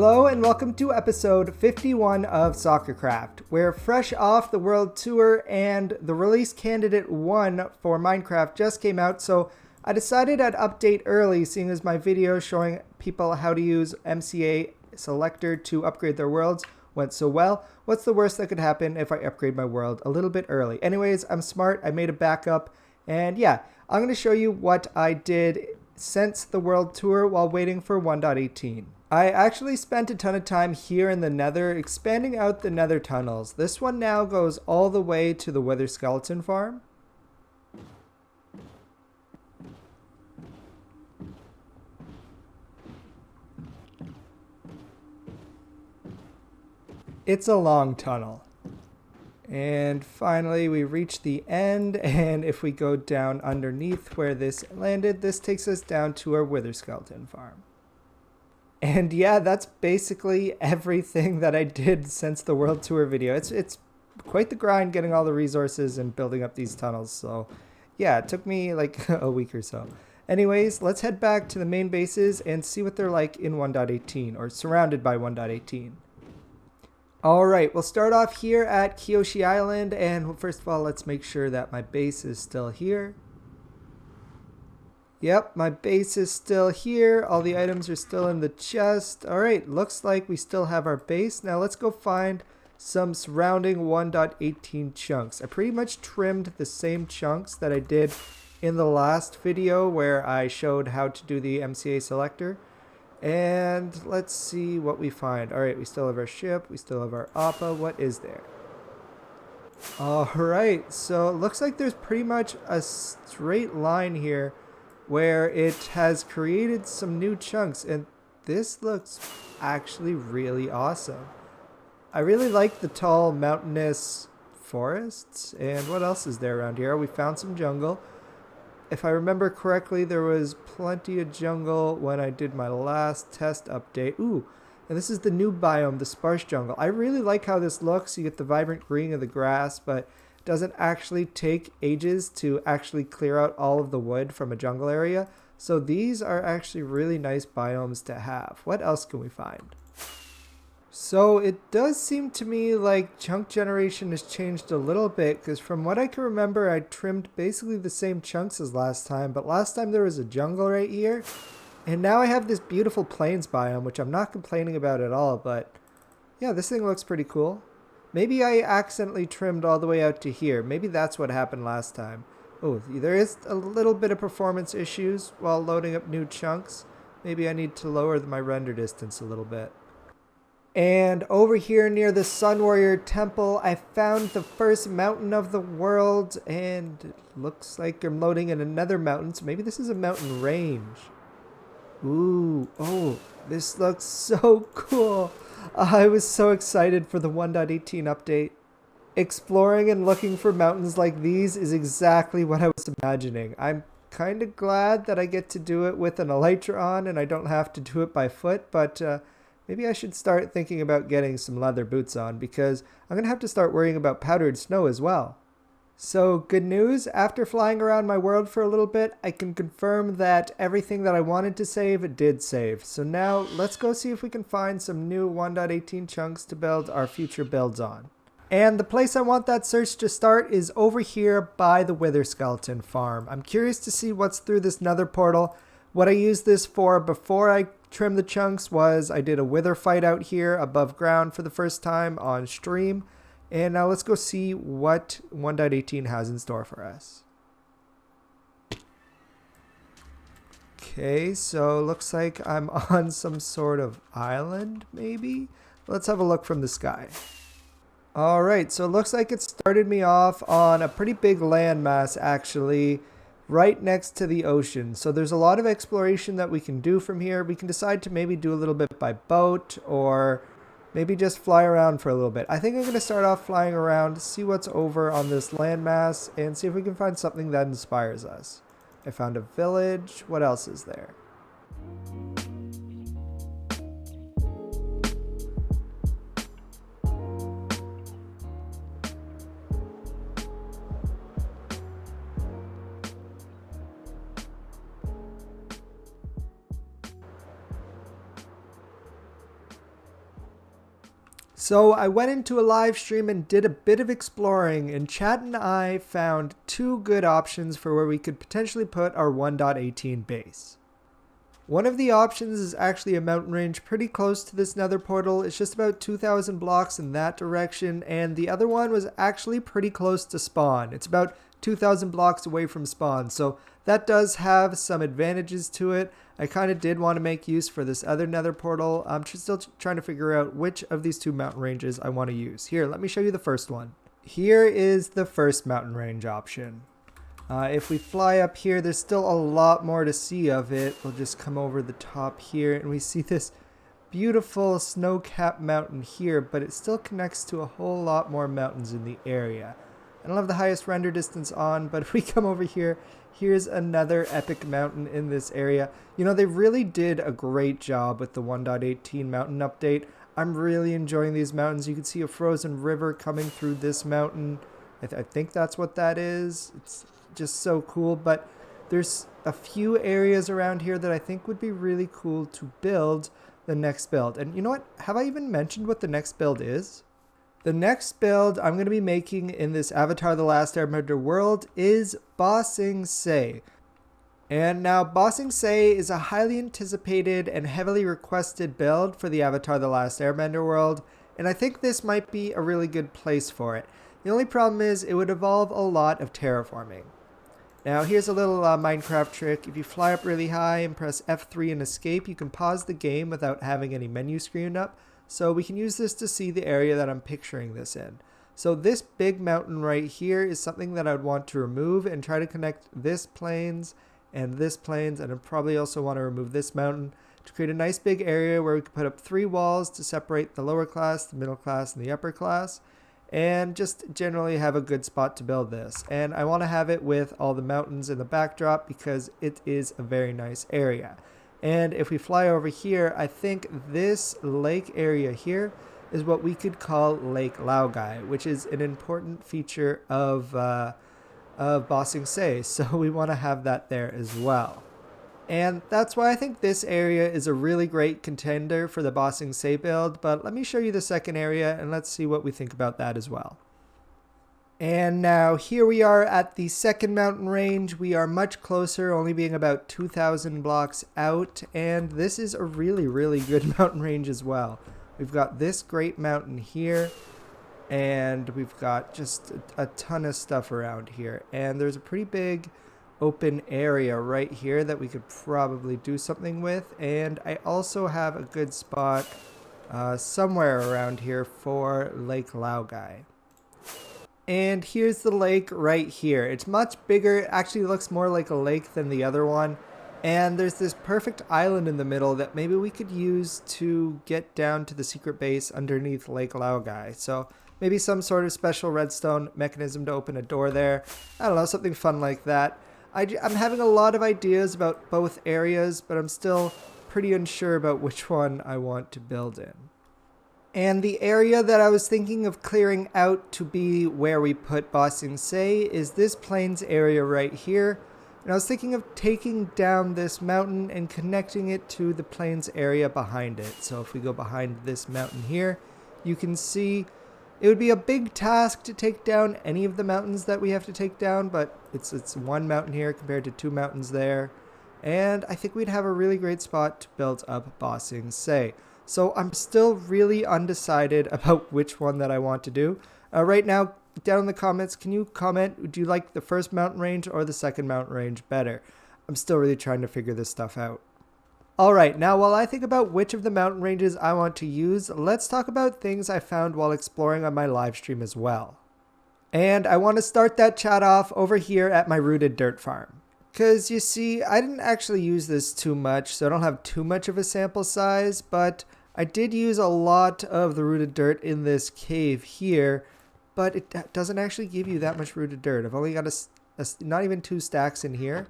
Hello and welcome to episode 51 of Soccercraft. We're fresh off the World Tour and the release candidate 1 for Minecraft just came out, so I decided I'd update early seeing as my video showing people how to use MCA Selector to upgrade their worlds went so well. What's the worst that could happen if I upgrade my world a little bit early? Anyways, I'm smart, I made a backup, and yeah, I'm going to show you what I did since the World Tour while waiting for 1.18. I actually spent a ton of time here in the Nether expanding out the Nether tunnels. This one now goes all the way to the Wither Skeleton farm. It's a long tunnel. And finally we reach the end, and if we go down underneath where this landed, this takes us down to our Wither Skeleton farm. And yeah, that's basically everything that I did since the World Tour video. It's quite the grind getting all the resources and building up these tunnels. So yeah, it took me like a week or so. Anyways, let's head back to the main bases and see what they're like in 1.18 or surrounded by 1.18. All right, we'll start off here at Kyoshi Island. And first of all, let's make sure that my base is still here. Yep, my base is still here. All the items are still in the chest. All right, looks like we still have our base. Now let's go find some surrounding 1.18 chunks. I pretty much trimmed the same chunks that I did in the last video where I showed how to do the MCA selector. And let's see what we find. All right, we still have our ship. We still have our Appa. What is there? All right, so it looks like there's pretty much a straight line here where it has created some new chunks, and this looks actually really awesome. I really like the tall mountainous forests. And what else is there around here? We found some jungle. If I remember correctly, there was plenty of jungle when I did my last test update. Ooh, and this is the new biome, the sparse jungle. I really like how this looks. You get the vibrant green of the grass, but doesn't actually take ages to actually clear out all of the wood from a jungle area. So these are actually really nice biomes to have. What else can we find? So it does seem to me like chunk generation has changed a little bit, because from what I can remember, I trimmed basically the same chunks as last time, but last time there was a jungle right here, and now I have this beautiful plains biome, which I'm not complaining about at all. But yeah, this thing looks pretty cool. Maybe I accidentally trimmed all the way out to here. Maybe that's what happened last time. Oh, there is a little bit of performance issues while loading up new chunks. Maybe I need to lower my render distance a little bit. And over here near the Sun Warrior Temple, I found the first mountain of the world, and it looks like I'm loading in another mountain, so maybe this is a mountain range. Ooh, oh, this looks so cool. I was so excited for the 1.18 update. Exploring and looking for mountains like these is exactly what I was imagining. I'm kind of glad that I get to do it with an elytra on and I don't have to do it by foot, but maybe I should start thinking about getting some leather boots on, because I'm going to have to start worrying about powdered snow as well. So good news, after flying around my world for a little bit, I can confirm that everything that I wanted to save, it did save. So now let's go see if we can find some new 1.18 chunks to build our future builds on. And the place I want that search to start is over here by the Wither Skeleton farm. I'm curious to see what's through this nether portal. What I used this for before I trimmed the chunks was I did a wither fight out here above ground for the first time on stream. And now let's go see what 1.18 has in store for us. Okay, so looks like I'm on some sort of island, maybe? Let's have a look from the sky. All right, so it looks like it started me off on a pretty big landmass, actually, right next to the ocean. So there's a lot of exploration that we can do from here. We can decide to maybe do a little bit by boat, or maybe just fly around for a little bit. I think I'm going to start off flying around, see what's over on this landmass, and see if we can find something that inspires us. I found a village. What else is there? So I went into a live stream and did a bit of exploring, and Chad and I found two good options for where we could potentially put our 1.18 base. One of the options is actually a mountain range pretty close to this nether portal. It's just about 2,000 blocks in that direction, and the other one was actually pretty close to spawn. It's about 2,000 blocks away from spawn, so that does have some advantages to it. I kind of did want to make use for this other nether portal. I'm still trying to figure out which of these two mountain ranges I want to use. Here, let me show you the first one. Here is the first mountain range option. If we fly up here, there's still a lot more to see of it. We'll just come over the top here and we see this beautiful snow-capped mountain here, but it still connects to a whole lot more mountains in the area. I don't have the highest render distance on, but if we come over here, here's another epic mountain in this area. You know, they really did a great job with the 1.18 mountain update. I'm really enjoying these mountains. You can see a frozen river coming through this mountain. I think that's what that is. It's just so cool, but there's a few areas around here that I think would be really cool to build the next build. And you know what? Have I even mentioned what the next build is? The next build I'm going to be making in this Avatar The Last Airbender world is Ba Sing Se. And now Ba Sing Se is a highly anticipated and heavily requested build for the Avatar The Last Airbender world, and I think this might be a really good place for it. The only problem is it would involve a lot of terraforming. Now here's a little Minecraft trick. If you fly up really high and press F3 and escape, you can pause the game without having any menu screen up. So we can use this to see the area that I'm picturing this in. So this big mountain right here is something that I would want to remove and try to connect this plains and I'd probably also want to remove this mountain to create a nice big area where we could put up 3 walls to separate the lower class, the middle class, and the upper class, and just generally have a good spot to build this. And I want to have it with all the mountains in the backdrop because it is a very nice area. And if we fly over here, I think this lake area here is what we could call Lake Laogai, which is an important feature of Ba Sing Se. So we want to have that there as well. And that's why I think this area is a really great contender for the Ba Sing Se build, but let me show you the second area and let's see what we think about that as well. And now here we are at the second mountain range. We are much closer, only being about 2,000 blocks out, and this is a really, really good mountain range as well. We've got this great mountain here, and we've got just a ton of stuff around here, and there's a pretty big open area right here that we could probably do something with. And I also have a good spot somewhere around here for Lake Laogai. And here's the lake right here. It's much bigger. It actually looks more like a lake than the other one. And there's this perfect island in the middle that maybe we could use to get down to the secret base underneath Lake Laogai. So maybe some sort of special redstone mechanism to open a door there. I don't know, something fun like that. I'm having a lot of ideas about both areas, but I'm still pretty unsure about which one I want to build in. And the area that I was thinking of clearing out to be where we put Ba Sing Se is this plains area right here. And I was thinking of taking down this mountain and connecting it to the plains area behind it. So if we go behind this mountain here, you can see it would be a big task to take down any of the mountains that we have to take down, but it's one mountain here compared to 2 mountains there. And I think we'd have a really great spot to build up Ba Sing Se. So I'm still really undecided about which one that I want to do. Right now, down in the comments, can you comment, do you like the first mountain range or the second mountain range better? I'm still really trying to figure this stuff out. Alright, now while I think about which of the mountain ranges I want to use, let's talk about things I found while exploring on my live stream as well. And I want to start that chat off over here at my rooted dirt farm. Because you see, I didn't actually use this too much, so I don't have too much of a sample size, but I did use a lot of the rooted dirt in this cave here, but it doesn't actually give you that much rooted dirt. I've only got not even 2 stacks in here.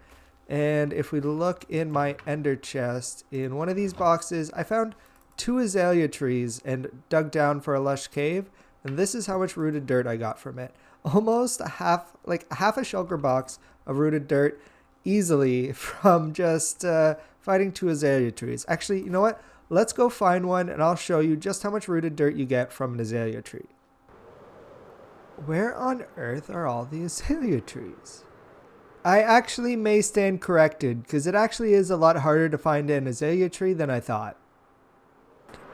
And if we look in my ender chest, in one of these boxes, I found 2 azalea trees and dug down for a lush cave. And this is how much rooted dirt I got from it. Almost half a shulker box of rooted dirt easily from just fighting 2 azalea trees. Actually, you know what? let's go find one and I'll show you just how much rooted dirt you get from an azalea tree. Where on earth are all the azalea trees? I actually may stand corrected, because it actually is a lot harder to find an azalea tree than I thought.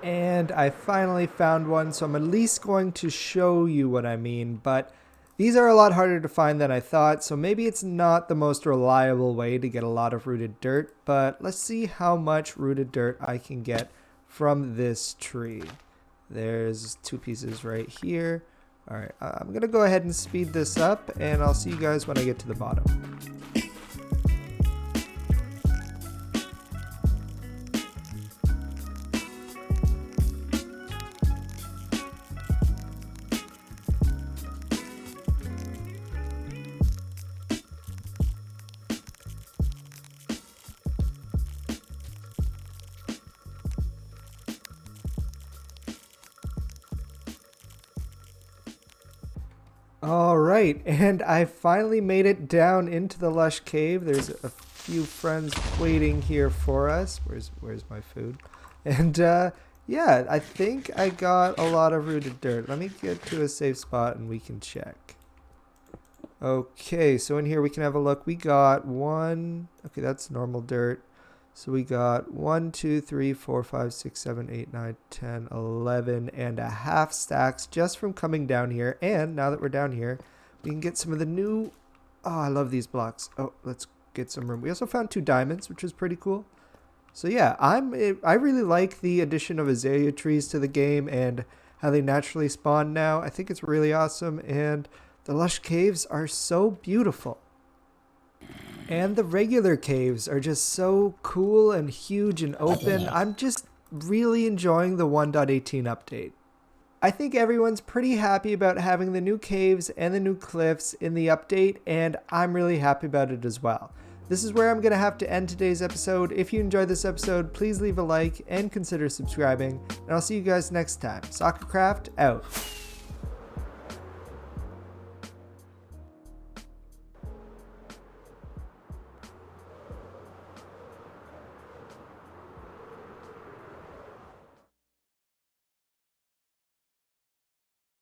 And I finally found one, so I'm at least going to show you what I mean, but these are a lot harder to find than I thought, so maybe it's not the most reliable way to get a lot of rooted dirt, but let's see how much rooted dirt I can get from this tree. There's 2 pieces right here. Alright, I'm going to go ahead and speed this up, and I'll see you guys when I get to the bottom. Alright, and I finally made it down into the lush cave. There's a few friends waiting here for us. Where's my food? And yeah, I think I got a lot of rooted dirt. Let me get to a safe spot and we can check. Okay, so in here we can have a look. We got one. Okay, that's normal dirt. So we got 1, 2, 3, 4, 5, 6, 7, 8, 9, 10, 11 and a half stacks just from coming down here. And now that we're down here, we can get some of the new... Oh, I love these blocks. Oh, let's get some room. We also found 2 diamonds, which is pretty cool. So yeah, I really like the addition of azalea trees to the game and how they naturally spawn now. I think it's really awesome, and the lush caves are so beautiful. And the regular caves are just so cool and huge and open. I'm just really enjoying the 1.18 update. I think everyone's pretty happy about having the new caves and the new cliffs in the update, and I'm really happy about it as well. This is where I'm going to have to end today's episode. If you enjoyed this episode, please leave a like and consider subscribing, and I'll see you guys next time. Soccercraft out.